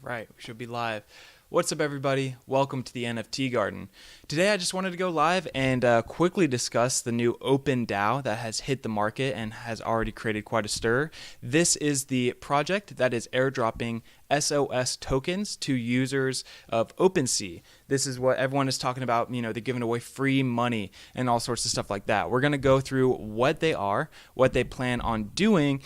Right, we should be live. What's up, everybody? Welcome to the NFT Garden. Today, I just wanted to go live and quickly discuss the new OpenDAO that has hit the market and has already created quite a stir. This is the project that is airdropping SOS tokens to users of OpenSea. This is what everyone is talking about. You know, they're giving away free money and all sorts of stuff like that. We're going to go through what they are, what they plan on doing,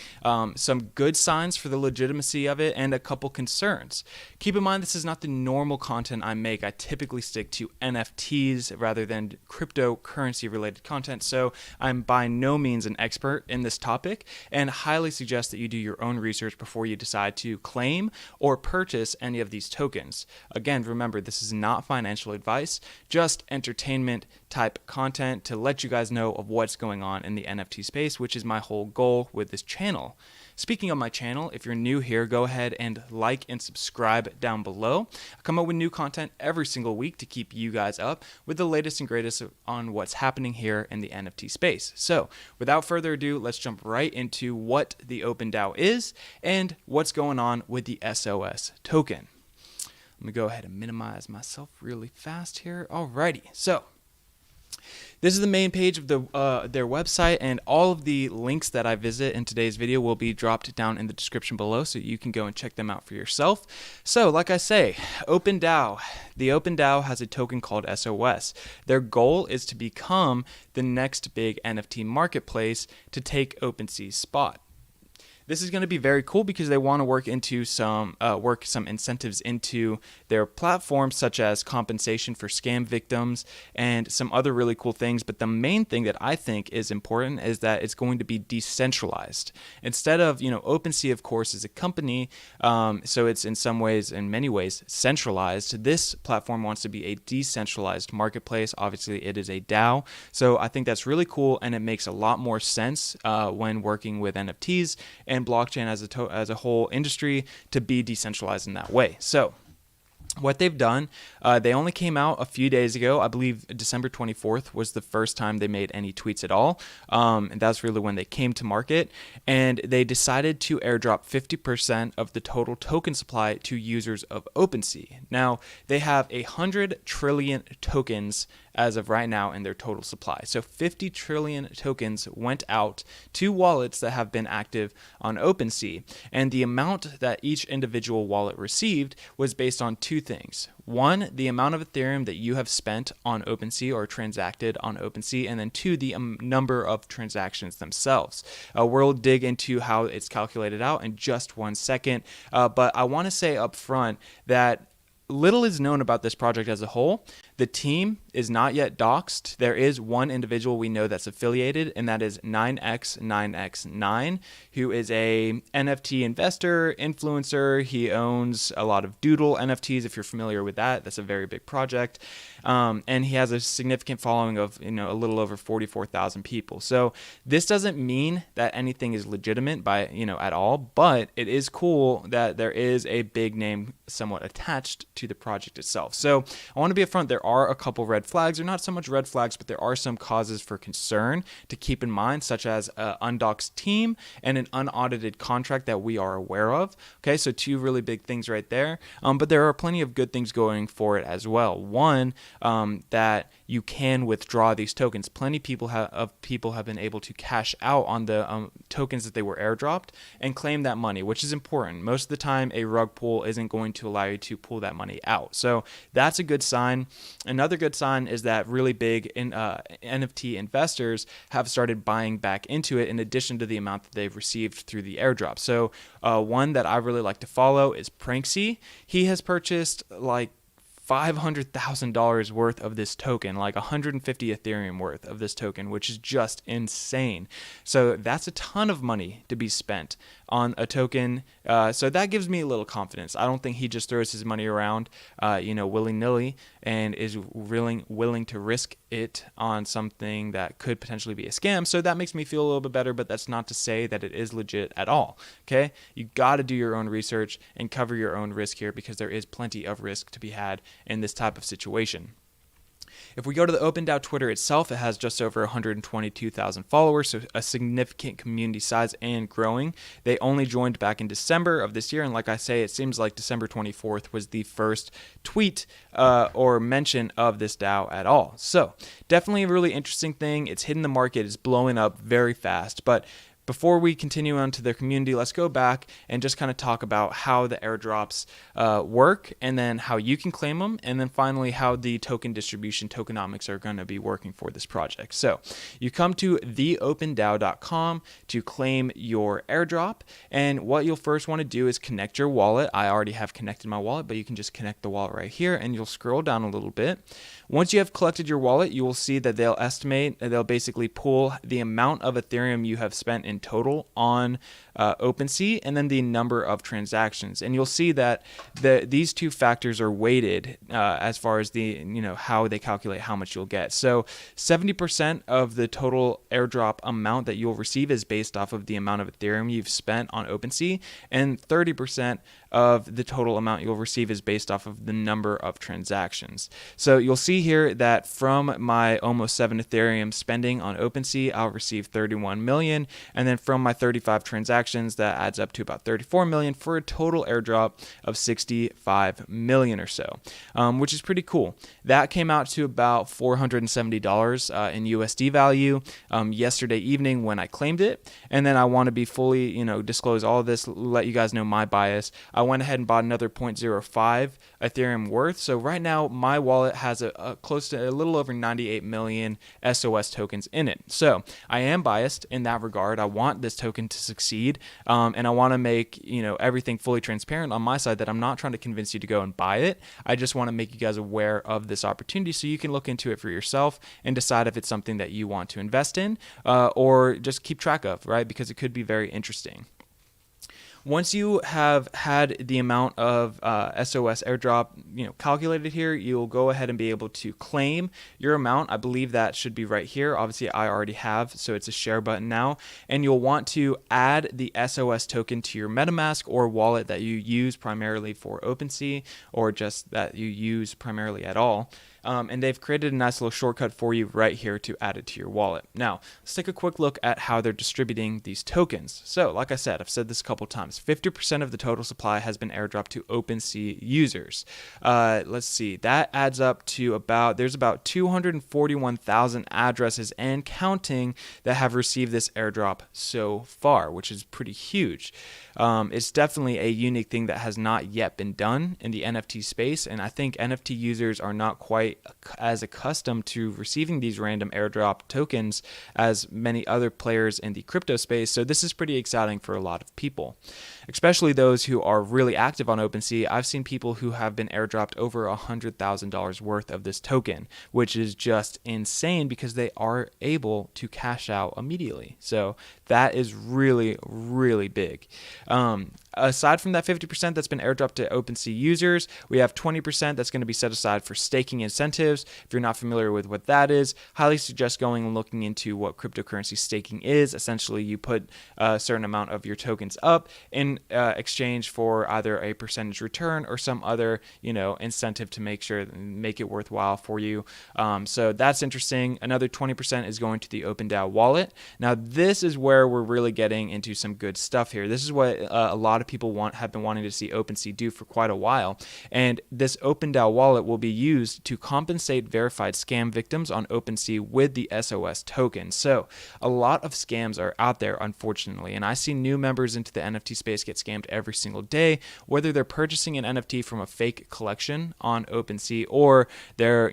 some good signs for the legitimacy of it, and a couple concerns. Keep in mind, this is not the normal content I make. I typically stick to NFTs rather than cryptocurrency related content. So I'm by no means an expert in this topic and highly suggest that you do your own research before you decide to claim or purchase any of these tokens. Again, remember, this is not financial advice, just entertainment type content to let you guys know of what's going on in the NFT space, which is my whole goal with this channel. Speaking of my channel, if you're new here, go ahead and like and subscribe down below. I come up with new content every single week to keep you guys up with the latest and greatest on what's happening here in the NFT space. So without further ado, let's jump right into what the OpenDAO is and what's going on with the SOS token. Let me go ahead and minimize myself really fast here. Alrighty, so this is the main page of their website, and all of the links that I visit in today's video will be dropped down in the description below, so you can go and check them out for yourself. So, like I say, OpenDAO. The OpenDAO has a token called SOS. Their goal is to become the next big NFT marketplace to take OpenSea's spot. This is going to be very cool because they want to work some incentives into their platform, such as compensation for scam victims and some other really cool things. But the main thing that I think is important is that it's going to be decentralized. Instead of, OpenSea, of course, is a company, so it's in many ways, centralized. This platform wants to be a decentralized marketplace. Obviously, it is a DAO. So I think that's really cool, and it makes a lot more sense when working with NFTs and blockchain as a whole industry to be decentralized in that way. So what they've done, they only came out a few days ago. I believe December 24th was the first time they made any tweets at all. And that's really when they came to market. And they decided to airdrop 50% of the total token supply to users of OpenSea. Now, they have 100 trillion tokens as of right now in their total supply. So 50 trillion tokens went out to wallets that have been active on OpenSea. And the amount that each individual wallet received was based on two things. One, the amount of Ethereum that you have spent on OpenSea or transacted on OpenSea, and then two, the number of transactions themselves. We'll dig into how it's calculated out in just 1 second, but I want to say up front that little is known about this project as a whole. The team is not yet doxed. There is one individual we know that's affiliated, and that is 9x9x9, who is a NFT investor, influencer. He owns a lot of Doodle NFTs, if you're familiar with that. That's a very big project. And he has a significant following of a little over 44,000 people. So this doesn't mean that anything is legitimate by at all, but it is cool that there is a big name somewhat attached to the project itself. So I want to be upfront. There are a couple red flags, or not so much red flags, but there are some causes for concern to keep in mind, such as an undoxed team and an unaudited contract that we are aware of. Okay, so two really big things right there. But there are plenty of good things going for it as well. One, that you can withdraw these tokens. Plenty of people have been able to cash out on the tokens that they were airdropped and claim that money, which is important. Most of the time, a rug pull isn't going to allow you to pull that money out. So that's a good sign. Another good sign is that really big NFT investors have started buying back into it in addition to the amount that they've received through the airdrop. So one that I really like to follow is Pranksy. He has purchased like $500,000 worth of this token, like 150 Ethereum worth of this token, which is just insane. So that's a ton of money to be spent on a token. So that gives me a little confidence. I don't think he just throws his money around, willy-nilly and is willing to risk it on something that could potentially be a scam. So that makes me feel a little bit better, but that's not to say that it is legit at all. Okay? You got to do your own research and cover your own risk here, because there is plenty of risk to be had in this type of situation. If we go to the OpenDAO Twitter itself, it has just over 122,000 followers, so a significant community size and growing. They only joined back in December of this year, and like I say, it seems like December 24th was the first tweet or mention of this DAO at all. So definitely a really interesting thing. It's hitting the market, it's blowing up very fast, but before we continue on to the community, let's go back and just kind of talk about how the airdrops work, and then how you can claim them, and then finally how the token distribution tokenomics are going to be working for this project. So you come to theopendao.com to claim your airdrop, and what you'll first want to do is connect your wallet. I already have connected my wallet, but you can just connect the wallet right here, and you'll scroll down a little bit. Once you have collected your wallet, you will see that they'll basically pull the amount of Ethereum you have spent in total on OpenSea, and then the number of transactions. And you'll see that these two factors are weighted as far as how they calculate how much you'll get. So 70% of the total airdrop amount that you'll receive is based off of the amount of Ethereum you've spent on OpenSea, and 30% of the total amount you'll receive is based off of the number of transactions. So you'll see here that from my almost 7 Ethereum spending on OpenSea, I'll receive 31 million, and then from my 35 transactions, that adds up to about 34 million, for a total airdrop of 65 million or so, which is pretty cool. That came out to about $470 in USD value yesterday evening when I claimed it. And then I want to be fully, disclose all of this, let you guys know my bias. I went ahead and bought another 0.05 Ethereum worth. So right now my wallet has a close to a little over 98 million SOS tokens in it. So I am biased in that regard. I want this token to succeed, and I want to make everything fully transparent on my side, that I'm not trying to convince you to go and buy it. I just want to make you guys aware of this opportunity so you can look into it for yourself and decide if it's something that you want to invest in or just keep track of, right? Because it could be very interesting. Once you have had the amount of SOS airdrop, calculated here, you'll go ahead and be able to claim your amount. I believe that should be right here. Obviously, I already have, so it's a share button now. And you'll want to add the SOS token to your MetaMask or wallet that you use primarily for OpenSea, or just that you use primarily at all. And they've created a nice little shortcut for you right here to add it to your wallet. Now, let's take a quick look at how they're distributing these tokens. So, like I said, I've said this a couple times, 50% of the total supply has been airdropped to OpenSea users. Let's see, that adds up to there's about 241,000 addresses and counting that have received this airdrop so far, which is pretty huge. It's definitely a unique thing that has not yet been done in the NFT space, and I think NFT users are not quite as accustomed to receiving these random airdrop tokens as many other players in the crypto space, so this is pretty exciting for a lot of people, especially those who are really active on OpenSea. I've seen people who have been airdropped over $100,000 worth of this token, which is just insane because they are able to cash out immediately. So that is really, really big. Aside from that 50% that's been airdropped to OpenSea users, we have 20% that's going to be set aside for staking incentives. If you're not familiar with what that is, highly suggest going and looking into what cryptocurrency staking is. Essentially, you put a certain amount of your tokens up in exchange for either a percentage return or some other, incentive to make it worthwhile for you. So that's interesting. Another 20% is going to the OpenDAO wallet. Now, this is where we're really getting into some good stuff here. This is what a lot of people have been wanting to see OpenSea do for quite a while. And this OpenDAO wallet will be used to compensate verified scam victims on OpenSea with the SOS token. So a lot of scams are out there, unfortunately, and I see new members into the NFT space get scammed every single day, whether they're purchasing an NFT from a fake collection on OpenSea, or they're,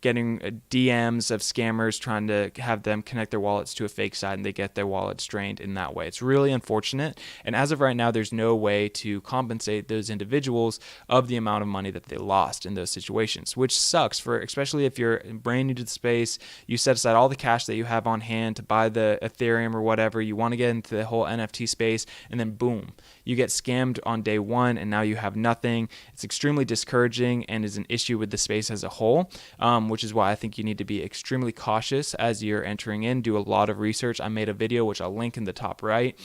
getting DMs of scammers trying to have them connect their wallets to a fake site, and they get their wallets drained in that way. It's really unfortunate. And as of right now, there's no way to compensate those individuals of the amount of money that they lost in those situations, which sucks, especially if you're brand new to the space. You set aside all the cash that you have on hand to buy the Ethereum or whatever. You want to get into the whole NFT space, and then boom, you get scammed on day one and now you have nothing. It's extremely discouraging and is an issue with the space as a whole, which is why I think you need to be extremely cautious as you're entering in. Do a lot of research. I made a video, which I'll link in the top right,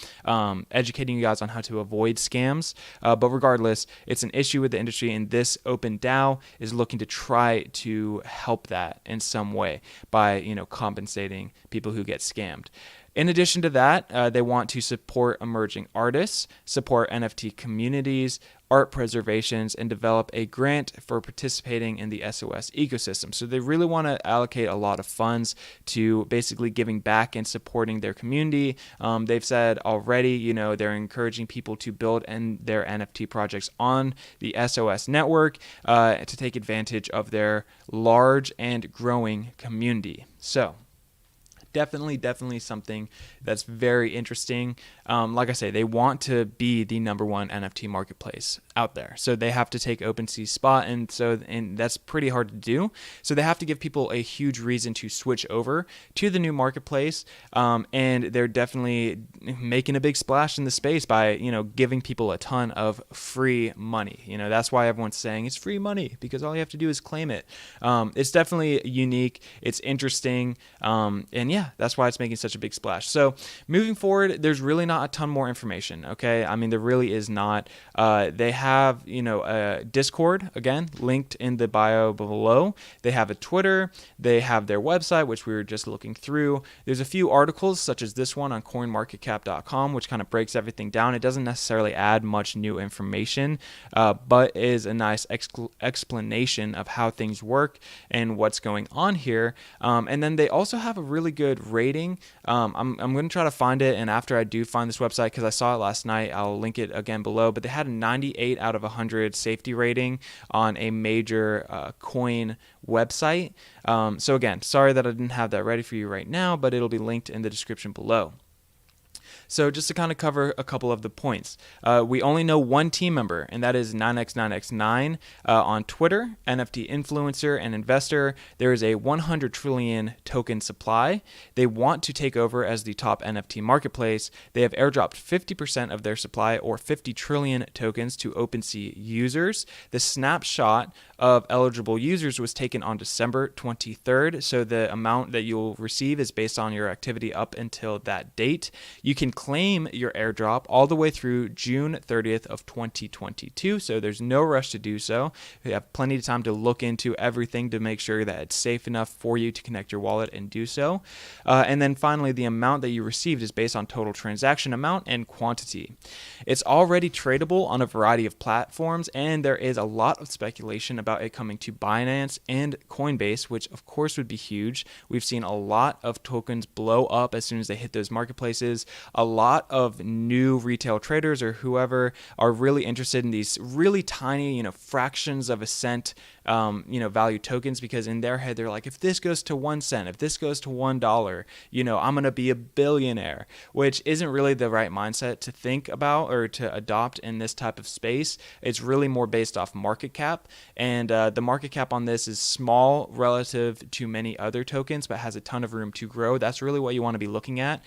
educating you guys on how to avoid scams. But regardless, it's an issue with the industry, and this OpenDAO is looking to try to help that in some way by, compensating people who get scammed. In addition to that, they want to support emerging artists, support NFT communities, art preservations, and develop a grant for participating in the SOS ecosystem. So they really want to allocate a lot of funds to basically giving back and supporting their community. They've said already, they're encouraging people to build their NFT projects on the SOS network to take advantage of their large and growing community. So definitely something that's very interesting. Like I say, they want to be the number one NFT marketplace out there. So they have to take OpenSea's spot, and that's pretty hard to do. So they have to give people a huge reason to switch over to the new marketplace. And they're definitely making a big splash in the space by, giving people a ton of free money. That's why everyone's saying it's free money, because all you have to do is claim it. It's definitely unique. It's interesting. And yeah, that's why it's making such a big splash. So moving forward, there's really not a ton more information. Okay. I mean, there really is not. They have, a Discord, again, linked in the bio below. They have a Twitter. They have their website, which we were just looking through. There's a few articles such as this one on coinmarketcap.com, which kind of breaks everything down. It doesn't necessarily add much new information, but is a nice explanation of how things work and what's going on here. And then they also have a really good rating. I'm going to try to find it, and after I do find this website, because I saw it last night, I'll link it again below, but they had a 98 out of 100 safety rating on a major coin website. So again, sorry that I didn't have that ready for you right now, but it'll be linked in the description below. So just to kind of cover a couple of the points, we only know one team member, and that is 9x9x9 on Twitter, NFT influencer and investor. There is a 100 trillion token supply. They want to take over as the top NFT marketplace. They have airdropped 50% of their supply, or 50 trillion tokens, to OpenSea users. The snapshot of eligible users was taken on December 23rd, so the amount that you'll receive is based on your activity up until that date. You can claim your airdrop all the way through June 30th of 2022, so there's no rush to do so. You have plenty of time to look into everything to make sure that it's safe enough for you to connect your wallet and do so. And then finally, the amount that you received is based on total transaction amount and quantity. It's already tradable on a variety of platforms, and there is a lot of speculation about it coming to Binance and Coinbase, which of course would be huge. We've seen a lot of tokens blow up as soon as they hit those marketplaces. A lot of new retail traders or whoever are really interested in these really tiny, fractions of a cent, value tokens, because in their head, they're like, if this goes to 1 cent, if this goes to $1, I'm going to be a billionaire, which isn't really the right mindset to think about or to adopt in this type of space. It's really more based off market cap, and the market cap on this is small relative to many other tokens, but has a ton of room to grow. That's really what you want to be looking at.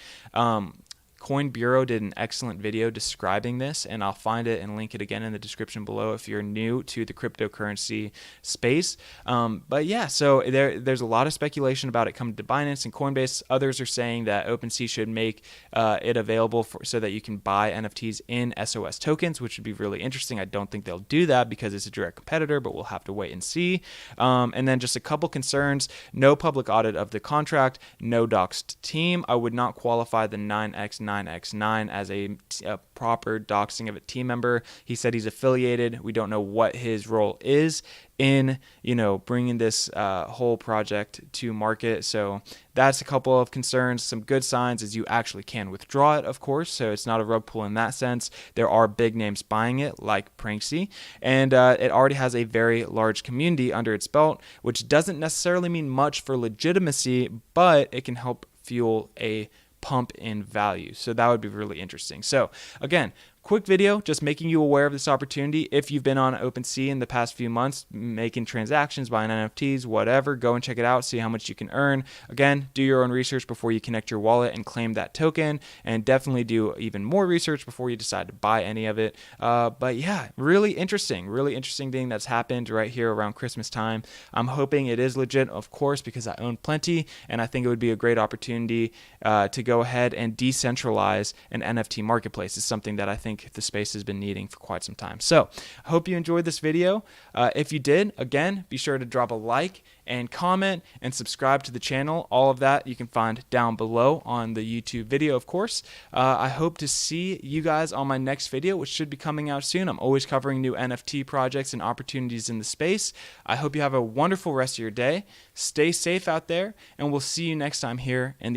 Coin Bureau did an excellent video describing this, and I'll find it and link it again in the description below if you're new to the cryptocurrency space. But yeah, so there's a lot of speculation about it coming to Binance and Coinbase. Others are saying that OpenSea should make it available so that you can buy NFTs in SOS tokens, which would be really interesting. I don't think they'll do that because it's a direct competitor, but we'll have to wait and see. And then just a couple concerns: no public audit of the contract, no doxed team. I would not qualify the 9x9x9 as a proper doxing of a team member. He said he's affiliated. We don't know what his role is in, bringing this whole project to market. So that's a couple of concerns. Some good signs is you actually can withdraw it, of course. So it's not a rug pull in that sense. There are big names buying it, like Pranksy, and it already has a very large community under its belt, which doesn't necessarily mean much for legitimacy, but it can help fuel a pump in value. So that would be really interesting. So again, quick video just making you aware of this opportunity. If you've been on OpenSea in the past few months, making transactions, buying NFTs, whatever, go and check it out, see how much you can earn. Again, do your own research before you connect your wallet and claim that token, and definitely do even more research before you decide to buy any of it. But yeah, really interesting thing that's happened right here around Christmas time. I'm hoping it is legit, of course, because I own plenty, and I think it would be a great opportunity to go ahead and decentralize an NFT marketplace. Is something that I think the space has been needing for quite some time. So I hope you enjoyed this video. If you did, again, be sure to drop a like and comment and subscribe to the channel. All of that you can find down below on the YouTube video, of course. I hope to see you guys on my next video, which should be coming out soon. I'm always covering new NFT projects and opportunities in the space. I hope you have a wonderful rest of your day. Stay safe out there, and we'll see you next time here in the